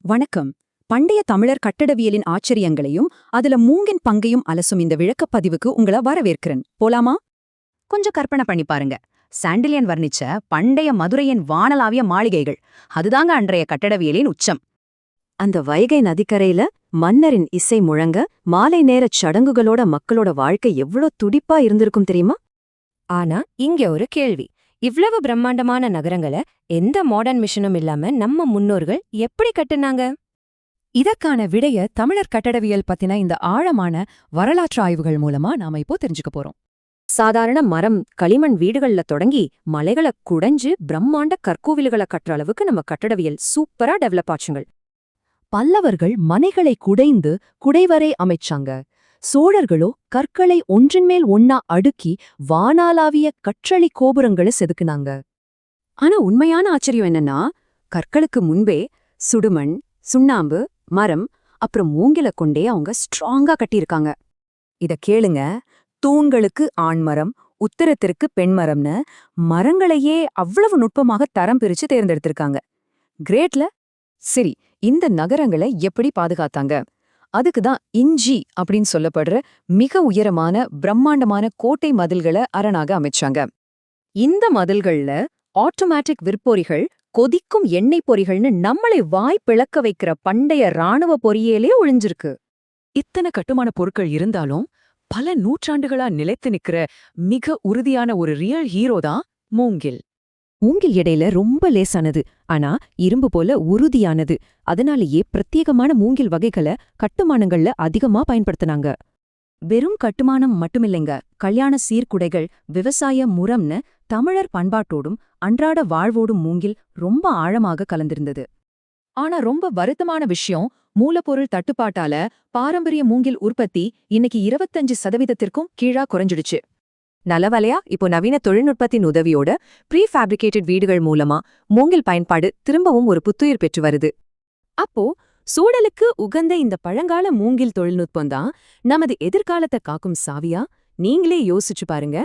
வணக்கம். பண்டைய தமிழர் கட்டடவியலின் ஆச்சரியங்களையும் அதுல மூங்கின் பங்கையும் அலசும் இந்த விளக்கப்பதிவுக்கு உங்கள வரவேற்கிறேன். போலாமா? கொஞ்சம் கற்பனை பண்ணி பாருங்க. சாண்டிலியன் வர்ணிச்ச பண்டைய மதுரையின் வானளாவிய மாளிகைகள், அதுதாங்க அன்றைய கட்டடவியலின் உச்சம். அந்த வைகை நதிக்கரையில மன்னரின் இசை முழங்க மாலை நேரச் சடங்குகளோட மக்களோட வாழ்க்கை எவ்வளோ துடிப்பா இருந்திருக்கும் தெரியுமா? ஆனா இங்க ஒரு கேள்வி. இவ்வளவு பிரம்மாண்டமான நகரங்களை எந்த மாடர்ன் மிஷனும் இல்லாம நம்ம முன்னோர்கள் எப்படி கட்டுனாங்க? இதற்கான விடைய தமிழர் கட்டடவியல் பத்தின இந்த ஆழமான வரலாற்று ஆய்வுகள் மூலமா நாம இப்போ தெரிஞ்சுக்க போறோம். சாதாரண மரம் களிமண் வீடுகள்ல தொடங்கி மலைகளை குடைஞ்சு பிரம்மாண்ட கற்கோவில்களை கட்டுற அளவுக்கு நம்ம கட்டடவியல் சூப்பரா டெவலப் ஆச்சுங்கள். பல்லவர்கள் மனைகளை குடைந்து குடைவரை அமைச்சாங்க. சோழர்களோ கற்களை ஒன்றின்மேல் ஒன்னா அடுக்கி வானாலாவிய கற்றளி கோபுரங்களை செதுக்குனாங்க. ஆனா உண்மையான ஆச்சரியம் என்னன்னா, கற்களுக்கு முன்பே சுடுமண், சுண்ணாம்பு, மரம் அப்புறம் மூங்கில கொண்டே அவங்க ஸ்ட்ராங்கா கட்டியிருக்காங்க. இத கேளுங்க. தூண்களுக்கு ஆண்மரம், உத்தரத்திற்கு பெண்மரம்னு மரங்களையே அவ்வளவு நுட்பமாக தரம் பிரிச்சு தேர்ந்தெடுத்திருக்காங்க. கிரேட்ல. சரி, இந்த நகரங்களை எப்படி பாதுகாத்தாங்க? அதுக்குதான் இஞ்சி அப்படின்னு சொல்லப்படுற மிக உயரமான பிரம்மாண்டமான கோட்டை மதில்களை அரணாக அமைச்சாங்க. இந்த மதில்கள்ல ஆட்டோமேட்டிக் விற்பொறிகள், கொதிக்கும் எண்ணெய் பொறிகள்னு நம்மளை வாய் பிளக்க வைக்கிற பண்டைய இராணுவ பொறியியலே ஒளிஞ்சிருக்கு. இத்தனை கட்டுமான பொருட்கள் இருந்தாலும் பல நூற்றாண்டுகளா நிலைத்து நிக்கிற மிக உறுதியான ஒரு ரியல் ஹீரோ தான் மூங்கில். மூங்கில் இடையில ரொம்ப லேசானது, ஆனா இரும்பு போல உறுதியானது. அதனாலேயே பிரத்யேகமான மூங்கில் வகைகளை கட்டுமானங்கள்ல அதிகமா பயன்படுத்தினாங்க. வெறும் கட்டுமானம் மட்டுமில்லைங்க, கல்யாண சீர்குடைகள், விவசாய முறம்னு தமிழர் பண்பாட்டோடும் அன்றாட வாழ்வோடும் மூங்கில் ரொம்ப ஆழமாக கலந்திருந்தது. ஆனா ரொம்ப வருத்தமான விஷயம், மூலப்பொருள் தட்டுப்பாட்டால பாரம்பரிய மூங்கில் உற்பத்தி இன்னைக்கு 25% கீழா குறைஞ்சிடுச்சு. நல்லவலையா, இப்போ நவீன தொழில்நுட்பத்தின் உதவியோட ப்ரீ ஃபேப்ரிகேட்டட் வீடுகள் மூலமா மூங்கில் பயன்பாடு திரும்பவும் ஒரு புத்துயிர் பெற்று வருது. அப்போ சூழலுக்கு உகந்த இந்த பழங்கால மூங்கில் தொழில்நுட்பம்தான் நமது எதிர்காலத்தை காக்கும் சாவியா? நீங்களே யோசிச்சு பாருங்க.